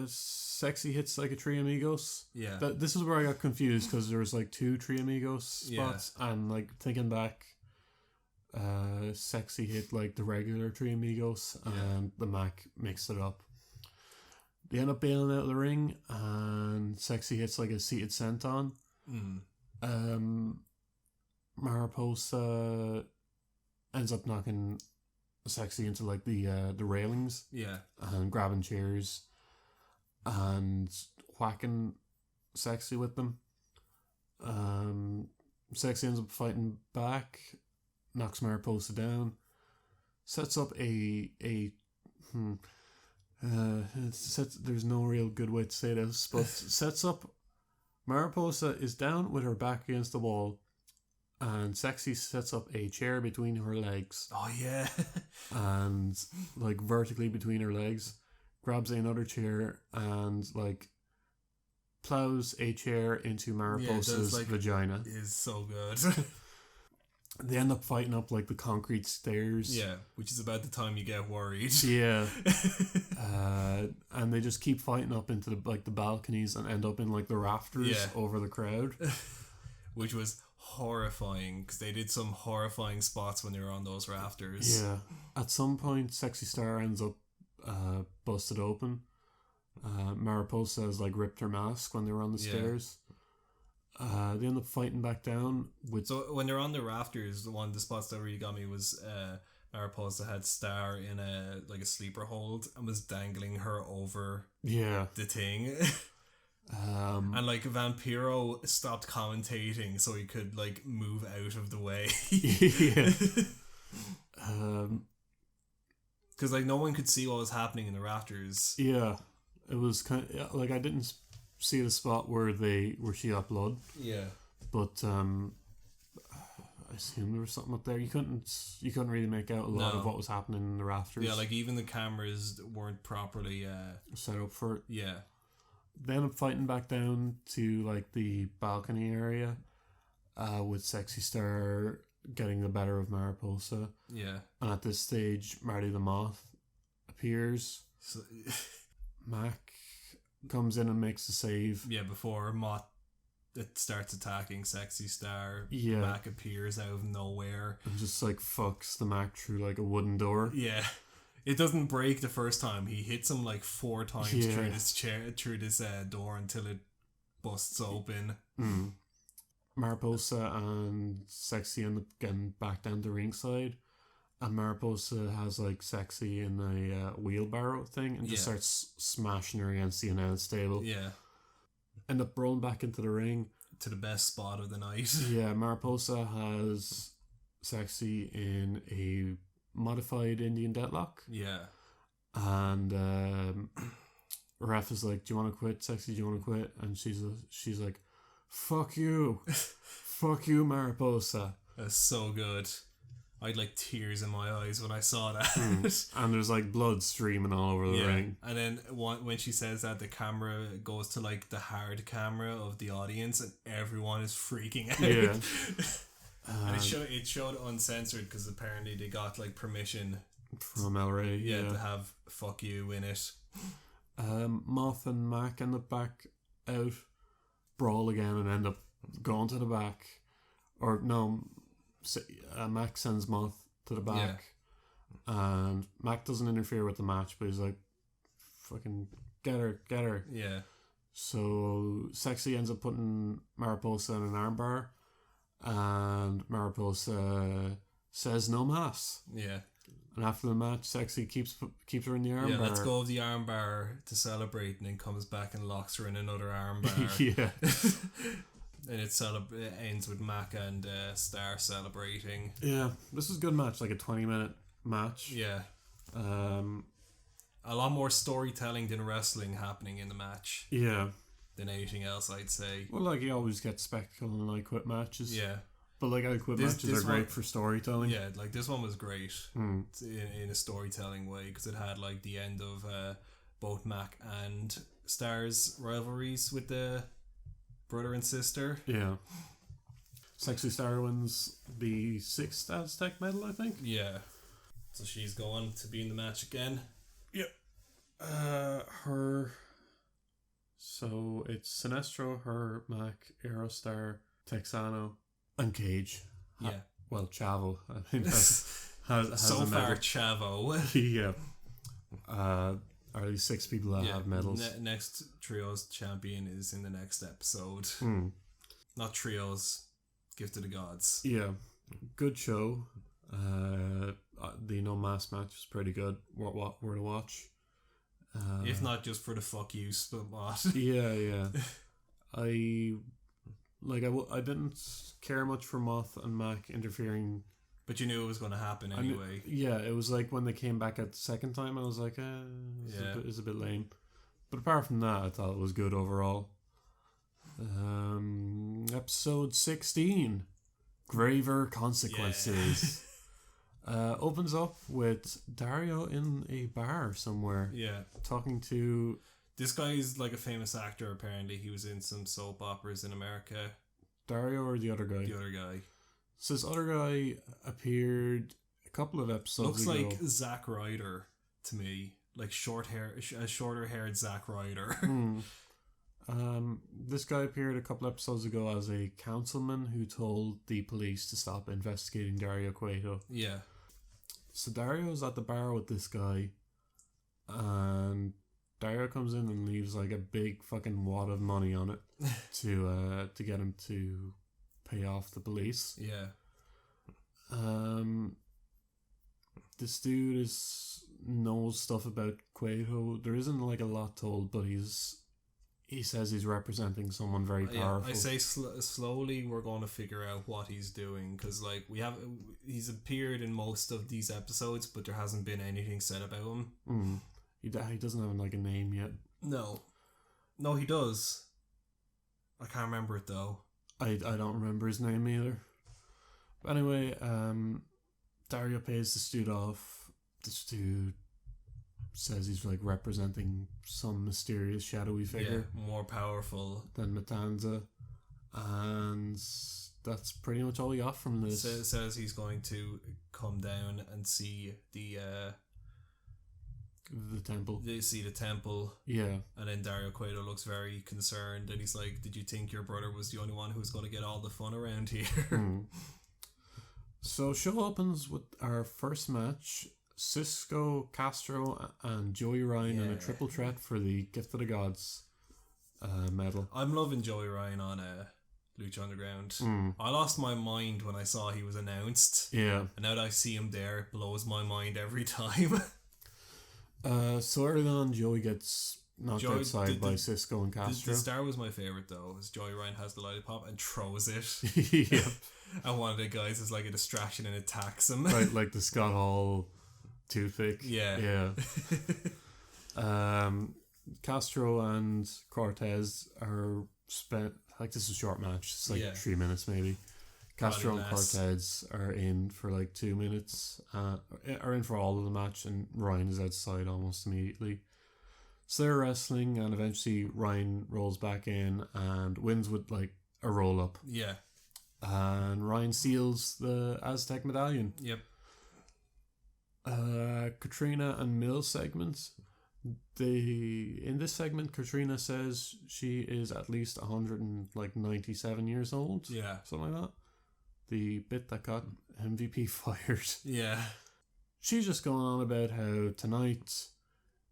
Sexy hits like a Three Amigos. Yeah. This is where I got confused because there was like 2 Three Amigos spots, and like thinking back, Sexy hit like the regular Three Amigos, and the Mac mixed it up. They end up bailing out of the ring, and Sexy hits like a seated senton. Mariposa ends up knocking Sexy into like the railings. Yeah. And grabbing chairs and whacking Sexy with them. Sexy ends up fighting back, knocks Mariposa down, sets up there's no real good way to say this, but sets up Mariposa is down with her back against the wall, and Sexy sets up a chair between her legs. Oh yeah. And like vertically between her legs, grabs another chair and like plows a chair into Mariposa's vagina. It is so good. They end up fighting up like the concrete stairs. Yeah, which is about the time you get worried. Yeah. And they just keep fighting up into the balconies and end up in like the rafters over the crowd. Which was horrifying because they did some horrifying spots when they were on those rafters. Yeah. At some point, Sexy Star ends up busted open. Mariposa has like ripped her mask when they were on the stairs. They end up fighting back down with. So when they're on the rafters, one of the spots that really got me was Mariposa had Star in a sleeper hold and was dangling her over the thing. And like Vampiro stopped commentating so he could like move out of the way. Because like no one could see what was happening in the rafters. Yeah, it was kind of like I didn't see the spot where she got blood. Yeah, but I assume there was something up there. You couldn't really make out a lot of what was happening in the rafters. Yeah, like even the cameras weren't properly set up for it. Yeah. They end up fighting back down to like the balcony area, with Sexy Star getting the better of Mariposa. Yeah. And at this stage, Marty the Moth appears. So, Mac comes in and makes the save. Yeah, before Moth it starts attacking Sexy Star. Yeah. Mac appears out of nowhere. And just like fucks the Mac through like a wooden door. Yeah. It doesn't break the first time. He hits him like 4 times through this door until it busts open. Mariposa and Sexy end up getting back down to ringside, and Mariposa has like Sexy in a wheelbarrow thing and just starts smashing her against the announce table. Yeah. End up rolling back into the ring to the best spot of the night. Yeah, Mariposa has Sexy in a modified Indian deadlock. Yeah. And ref is like, "Do you want to quit, Sexy? Do you want to quit?" And she's like, "Fuck you." Fuck you, Mariposa. That's so good. I had like tears in my eyes when I saw that. And there's like blood streaming all over the ring. And then when she says that, the camera goes to like the hard camera of the audience, and everyone is freaking out. Yeah. And it showed uncensored because apparently they got like permission from El Rey. Yeah, to have "fuck you" in it. Moth and Mac end up back out, brawl again, and end up going to the back. Or no, Mac sends Moth to the back, and Mac doesn't interfere with the match, but he's like, "Fucking get her." Yeah. So Sexy ends up putting Mariposa in an armbar, and Mariposa says no mas. Yeah. And after the match, Sexy keeps her in the armbar. Yeah, let's go of the armbar to celebrate, and then comes back and locks her in another armbar. Yeah. And it ends with Mac and Star celebrating. Yeah, this is a good match, like a 20-minute match. Yeah. A lot more storytelling than wrestling happening in the match. Yeah. Than anything else, I'd say. Well, like, you always get spectacle in I Quit matches. Yeah. But like I Quit matches are great for storytelling. Yeah, like this one was great in a storytelling way, because it had like the end of both Mac and Star's rivalries with the brother and sister. Yeah. Sexy Star wins the 6th Aztec medal, I think. Yeah. So she's going to be in the match again. Yep. So it's Sinestro, her, Mac, Aerostar, Texano, and Cage. Yeah. Well, Chavo. I mean, has so far, Chavo. Yeah. Are these 6 people that have medals? Next Trios champion is in the next episode. Not Trios, Gift of the Gods. Yeah. Good show. The No Mask match was pretty good. What were to watch. If not just for the fuck you spot. Yeah. I didn't care much for Moth and Mac interfering, but you knew it was going to happen anyway. It was like when they came back at the second time, I was like, it's a bit lame. But apart from that, I thought it was good overall. Episode 16, Graver Consequences. Opens up with Dario in a bar somewhere. Yeah. Talking to... This guy is like a famous actor, apparently. He was in some soap operas in America. Dario or the other guy? The other guy. So this other guy appeared a couple of episodes ago. Looks like Zack Ryder to me. Like a shorter haired Zack Ryder. This guy appeared a couple episodes ago as a councilman who told the police to stop investigating Dario Cueto. Yeah. So Dario's at the bar with this guy, and Dario comes in and leaves like a big fucking wad of money on it to get him to pay off the police. Yeah. This dude knows stuff about Cueto. There isn't like a lot told, but he says he's representing someone very powerful. I say slowly we're going to figure out what he's doing, because like he's appeared in most of these episodes, but there hasn't been anything said about him. He doesn't have like a name yet. No, he does. I can't remember it though. I don't remember his name either. But anyway, Dario pays this dude off. This dude says he's like representing some mysterious shadowy figure, more powerful than Matanza, and that's pretty much all we got from this. Says he's going to come down and see the temple. They see the temple. Yeah. And then Dario Cueto looks very concerned, and he's like, "Did you think your brother was the only one who was going to get all the fun around here?" So show opens with our first match. Cisco, Castro, and Joey Ryan in a triple threat for the Gift of the Gods medal. I'm loving Joey Ryan on Lucha Underground. I lost my mind when I saw he was announced. Yeah. And now that I see him there, it blows my mind every time. So early on, Joey gets knocked outside by Cisco and Castro. The star was my favourite though, as Joey Ryan has the lollipop and throws it. Yep. And one of the guys is like a distraction and attacks him. Right, like the Scott Hall toothpick. Yeah. Castro and Cortez are spent, like, this is a short match, it's like 3 minutes maybe. Castro and Cortez are in for like 2 minutes, are in for all of the match, and Ryan is outside almost immediately. So they're wrestling, and eventually Ryan rolls back in and wins with like a roll up. Yeah. And Ryan seals the Aztec medallion. Yep. Katrina and Mills segments. In this segment, Katrina says she is at least 197 years old. Yeah. Something like that. The bit that got MVP fired. Yeah. She's just going on about how tonight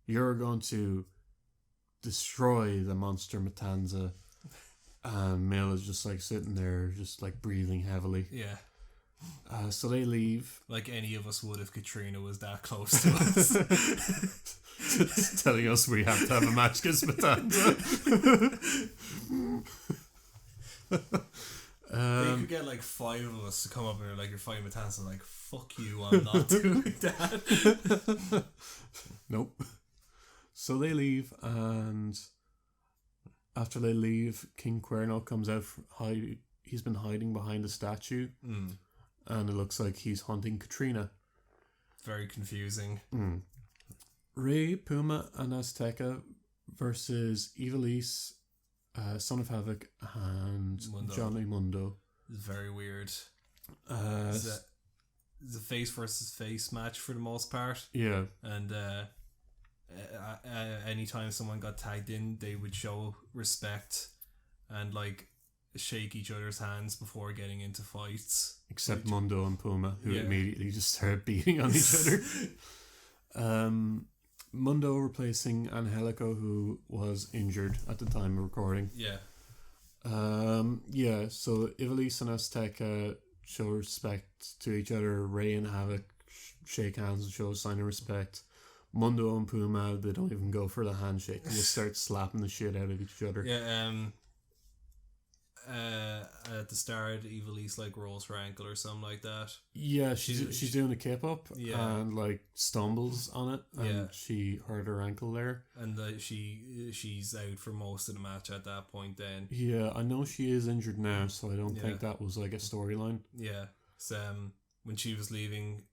you're going to destroy the monster Matanza. And Mill is just like sitting there, just like breathing heavily. Yeah. So they leave. Like any of us would if Katrina was that close to us. It's telling us we have to have a match against Matanza. You could get like 5 of us to come up and like, you're fighting Matanza, like, fuck you, I'm not doing that. Nope. So they leave, and after they leave, King Cuerno comes out. He's been hiding behind a statue, and it looks like he's hunting Katrina. Very confusing. Rey, Puma, and Azteca versus Ivelisse, Son of Havoc, and Johnny Mundo. It's very weird. It's a face versus face match for the most part. Yeah. And anytime someone got tagged in, they would show respect and like shake each other's hands before getting into fights. Except Mundo and Puma, who immediately just started beating on each other. Mundo replacing Angelico, who was injured at the time of recording. Yeah. So Ivelisse and Azteca show respect to each other. Rey and Havoc shake hands and show a sign of respect. Mundo and Puma, they don't even go for the handshake. They just start slapping the shit out of each other. Yeah, at the start, Ivelisse like rolls her ankle or something like that. Yeah, she's doing a kip up and like stumbles on it, and she hurt her ankle there. And she's out for most of the match at that point. Then I know she is injured now, so I don't think that was like a storyline. Yeah, so when she was leaving,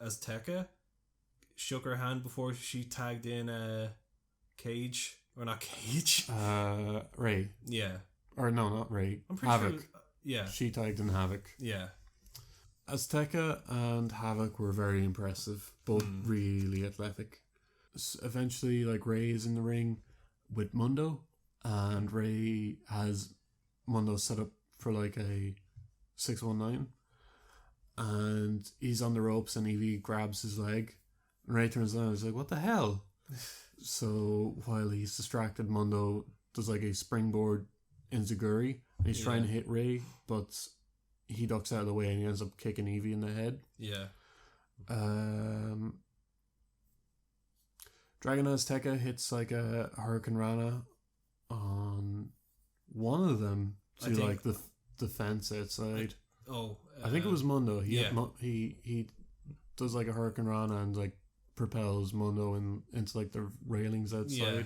Azteca shook her hand before she tagged in Cage, or not Cage. Rey. Yeah. Or no, not Rey. I'm pretty Havoc. Sure. She tagged in Havoc. Yeah. Azteca and Havoc were very impressive. Both really athletic. Eventually, like, Rey is in the ring with Mundo, and Rey has Mundo set up for like a 619, and he's on the ropes, and Evie grabs his leg, and Rey turns around and is like, what the hell? So while he's distracted, Mundo does like a springboard enziguri, and he's trying to hit Rey, but he ducks out of the way and he ends up kicking Evie in the head. Yeah. Dragon Azteca hits like a Hurricane Rana on one of them to like the fence outside. I think it was Mundo. He does like a Hurricane Rana and like propels Mundo into like the railings outside. Yeah.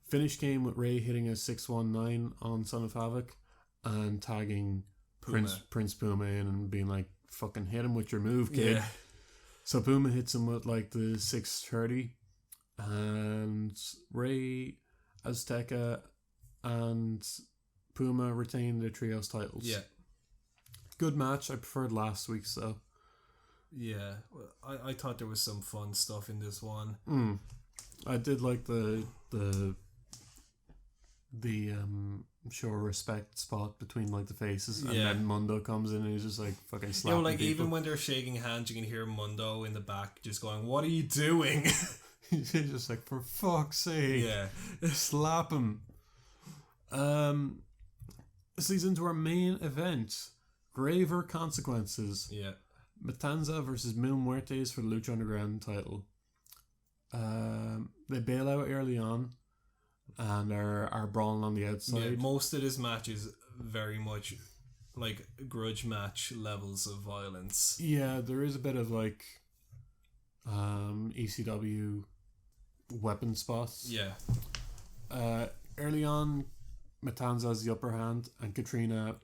Finish came with Rey hitting a 619 on Son of Havoc and tagging Prince Puma in and being like, fucking hit him with your move, kid. Yeah. So Puma hits him with like the 630, and Rey, Azteca, and Puma retain the trios titles. Yeah. Good match. I preferred last week's though. Yeah. I thought there was some fun stuff in this one. I did like the show respect spot between like the faces, and then Mundo comes in and he's just like fucking slapping people. Even when they're shaking hands, you can hear Mundo in the back just going, "What are you doing?" He's just like, for fuck's sake, slap him. This leads into our main event: Graver Consequences. Yeah, Matanza versus Mil Muertes for the Lucha Underground title. They bail out early on and are brawling on the outside. Yeah, most of this match is very much like grudge match levels of violence. Yeah, there is a bit of like ECW weapon spots. Yeah. Early on, Matanza has the upper hand, and Katrina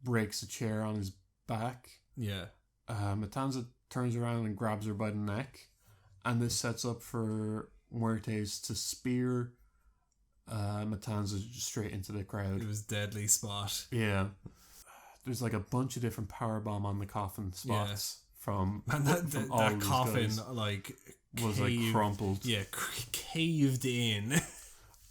breaks a chair on his back. Yeah. Matanza turns around and grabs her by the neck, and this sets up for Muertes to spear Matanza straight into the crowd. It was deadly spot. Yeah. There's like a bunch of different powerbomb on the coffin spots from that coffin guys. Like was like crumpled. Yeah, caved in.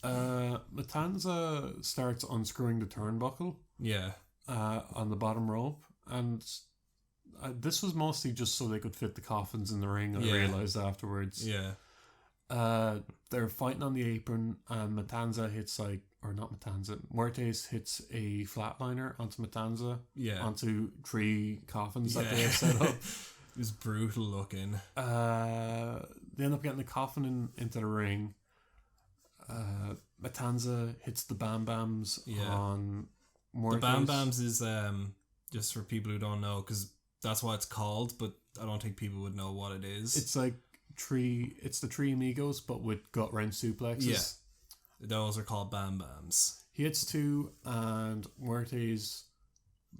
Matanza starts unscrewing the turnbuckle. Yeah. On the bottom rope, and this was mostly just so they could fit the coffins in the ring. I realized afterwards. Yeah. They're fighting on the apron, and Matanza hits Muertes hits a flatliner onto Matanza. Yeah. Onto 3 coffins that they have set up. It was brutal looking. They end up getting the coffin into the ring. Matanza hits the Bam Bams on Muertes. The Bam Bams is just for people who don't know, because that's what it's called, but I don't think people would know what it is. It's like the 3 amigos, but with gut wrench suplexes. Yeah. Those are called Bam Bams. He hits 2, and Muertes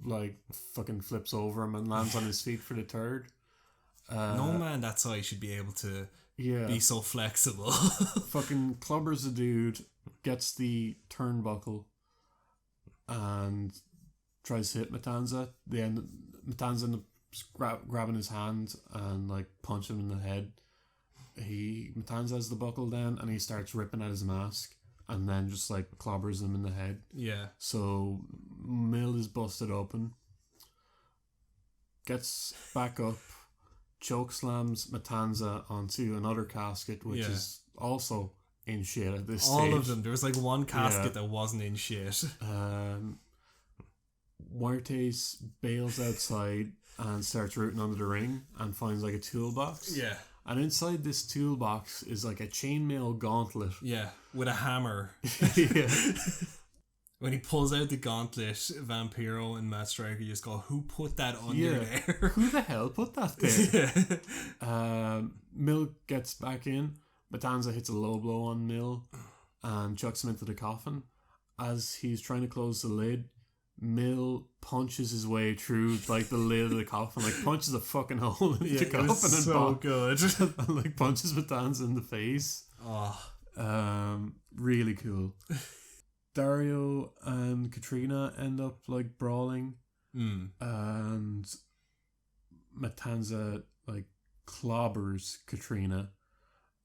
like fucking flips over him and lands on his feet for the 3rd. No man that size should be able to be so flexible. Fucking clubbers the dude, gets the turnbuckle, and tries to hit Matanza. Matanza ends up grabbing his hand and like punch him in the head. Matanza has the buckle then, and he starts ripping at his mask, and then just like clobbers him in the head. Yeah. So Mill is busted open, gets back up, choke slams Matanza onto another casket, which is also in shit at this stage. All of them. There was like one casket that wasn't in shit. Muertes bails outside and starts rooting under the ring and finds like a toolbox. Yeah. And inside this toolbox is like a chainmail gauntlet. Yeah, with a hammer. Yeah. When he pulls out the gauntlet, Vampiro and Matt Striker just go, "Who put that under there? Who the hell put that there?" Mill gets back in. Matanza hits a low blow on Mill and chucks him into the coffin. As he's trying to close the lid, Mill punches his way through like the lid of the coffin, like punches a fucking hole in the coffin. It was and so good. And like punches Matanza in the face. Really cool. Dario and Katrina end up like brawling, and Matanza like clobbers Katrina.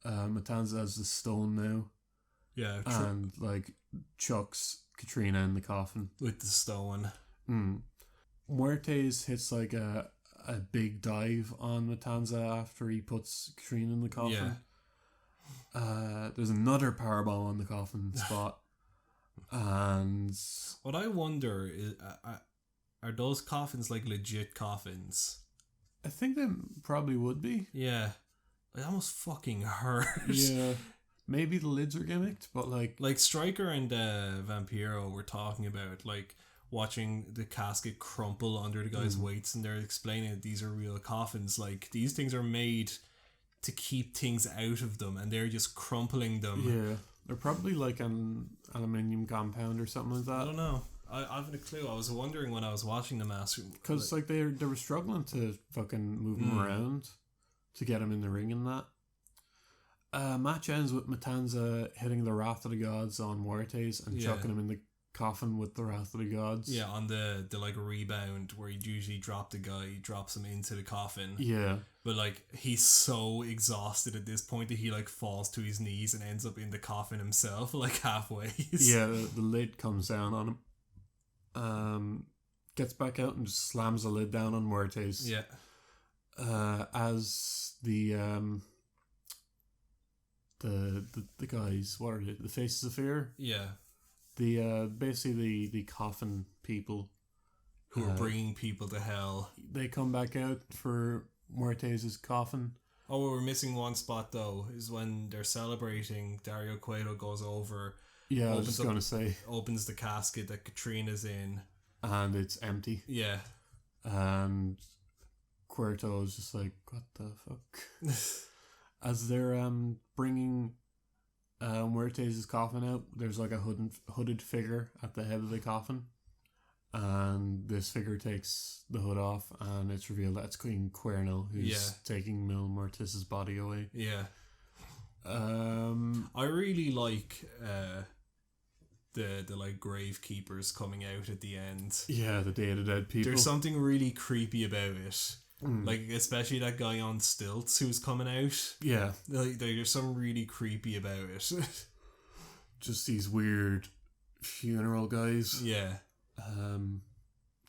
Matanza has the stone now. Yeah, and like chucks Katrina in the coffin with the stone. Muertes hits like a big dive on Matanza after he puts Katrina in the coffin. There's another powerbomb on the coffin spot. And what I wonder is, are those coffins like legit coffins? I think they probably would be. Yeah, it almost fucking hurt. Yeah, maybe the lids are gimmicked, but like Stryker and Vampiro were talking about like watching the casket crumple under the guy's weights, and they're explaining that these are real coffins. Like these things are made to keep things out of them, and they're just crumpling them. Yeah. They're probably like an aluminium compound or something like that. I don't know. I haven't a clue. I was wondering when I was watching the mask. Because like they were struggling to fucking move him around to get him in the ring and that. Match ends with Matanza hitting the Wrath of the Gods on Muertes and chucking him in the coffin with the Wrath of the Gods. Yeah, on the like rebound where he'd usually drop the guy, he drops him into the coffin. Yeah. But like he's so exhausted at this point that he like falls to his knees and ends up in the coffin himself, like halfway. Yeah, the lid comes down on him. Gets back out and just slams the lid down on Muertes. Yeah. As the guys, what are they? The Faces of Fear? Yeah. The basically the coffin people who are bringing people to hell. They come back out for Muertes' coffin. Oh, we're missing one spot though. Is when they're celebrating. Dario Cueto goes over. Yeah, I was just gonna say. Opens the casket that Katrina's in, and it's empty. Yeah, and Cueto is just like, what the fuck? As they're bringing Muertes' coffin out, there's like a hooded figure at the head of the coffin, and this figure takes the hood off, and it's revealed that it's Queen Cuerno who's taking Mil Mortis's body away. Yeah. I really like the like gravekeepers coming out at the end. Yeah, the Day of the Dead people. There's something really creepy about it. Like, especially that guy on stilts who's coming out. Yeah. Like, there's something really creepy about it. Just these weird funeral guys. Yeah.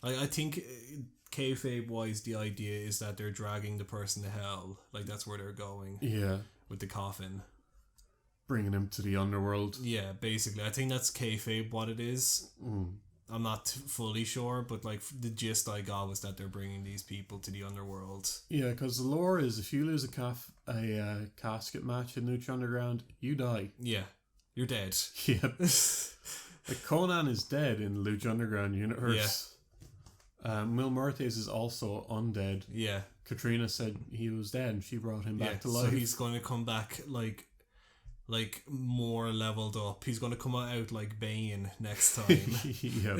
I think kayfabe wise, the idea is that they're dragging the person to hell. Like, that's where they're going. Yeah. With the coffin. Bringing him to the underworld. Yeah, basically. I think that's kayfabe what it is. I'm not fully sure, but like the gist I got was that they're bringing these people to the underworld. Yeah, because the lore is if you lose a casket match in Lucha Underground, you die. Yeah, you're dead. Yeah. Like Conan is dead in the Lucha Underground universe. Yeah. Mil Muertes is also undead. Yeah. Katrina said he was dead and she brought him back to life. So he's going to come back like more leveled up. He's going to come out like Bane next time. Yep.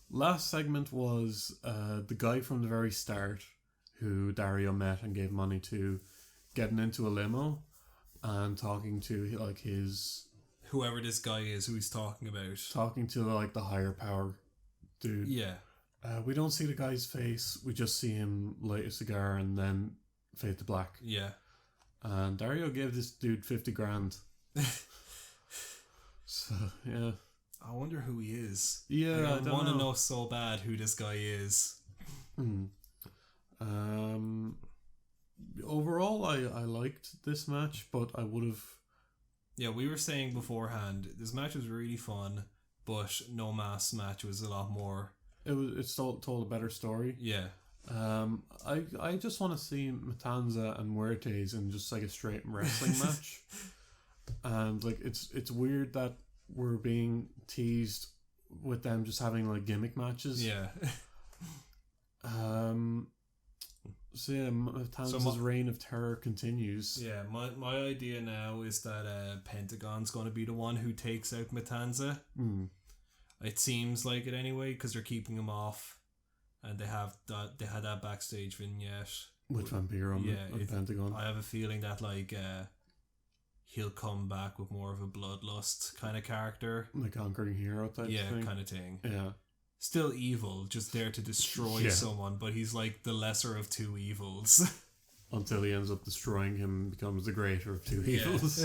Last segment was the guy from the very start who Dario met and gave money to getting into a limo and talking to like his... Whoever this guy is who he's talking about. Talking to like the higher power dude. Yeah. We don't see the guy's face. We just see him light a cigar and then fade to black. Yeah. And Dario gave this dude 50 grand. So, yeah. I wonder who he is. Yeah, I want to know so bad who this guy is. Overall, I liked this match, but I would have... Yeah, we were saying beforehand, this match was really fun, but No Mas match was a lot more... It's told a better story. Yeah. I just want to see Matanza and Muertes in just like a straight wrestling match. And like it's weird that we're being teased with them just having like gimmick matches. Yeah. So yeah, Matanza's reign of terror continues. Yeah, my idea now is that Pentagon's going to be the one who takes out Matanza. It seems like it anyway, because they're keeping him off, and they had that backstage vignette with Vampiro on the Pentagon. I have a feeling that like he'll come back with more of a bloodlust kind of character, the conquering hero type thing. kind of thing. Yeah, still evil, just there to destroy someone, but he's like the lesser of two evils. Until he ends up destroying him and becomes the greater of two evils.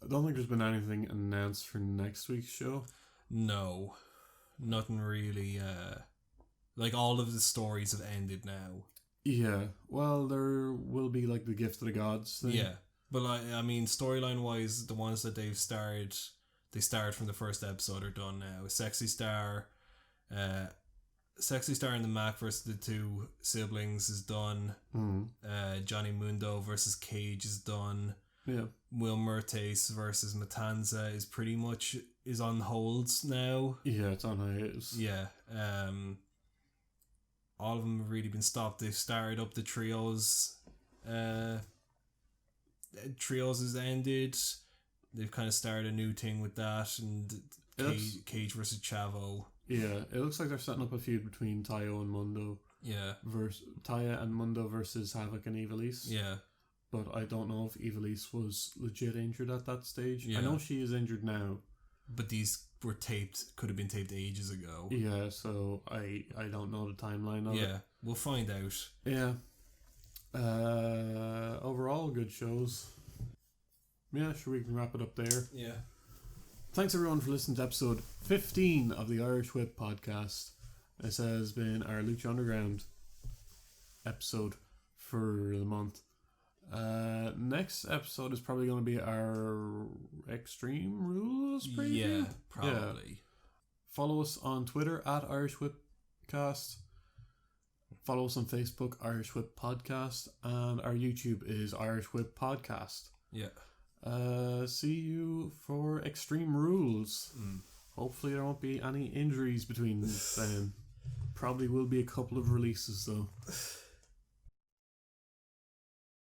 I don't think there's been anything announced for next week's show. No. Nothing really. Like, all of the stories have ended now. Yeah. Well, there will be, like, the Gift of the Gods thing. Yeah. But, like, I mean, storyline-wise, the ones that they started from the first episode are done now. Sexy Star and the Mac versus the two siblings is done. Johnny Mundo versus Cage is done. Yeah. Mil Muertes versus Matanza is on holds now. Yeah, it's on hiatus. Yeah. All of them have really been stopped. They've started up the trios. Trios has ended. They've kind of started a new thing with that, and Cage versus Chavo. Yeah, it looks like they're setting up a feud between Tayo and Mundo. Yeah. Taya and Mundo versus Havoc and Ivelisse. Yeah. But I don't know if Ivelisse was legit injured at that stage. Yeah. I know she is injured now. But these were could have been taped ages ago. Yeah, so I don't know the timeline of it. Yeah, we'll find out. Yeah. Overall, good shows. Yeah, sure, we can wrap it up there. Yeah. Thanks everyone for listening to episode 15 of the Irish Whip podcast. This has been our Lucha Underground episode for the month. Next episode is probably going to be our Extreme Rules preview. Yeah, probably. Yeah. Follow us on Twitter at Irish Whipcast. Follow us on Facebook, Irish Whip Podcast, and our YouTube is Irish Whip Podcast. Yeah. See you for Extreme Rules. Hopefully there won't be any injuries between then. Probably will be a couple of releases though.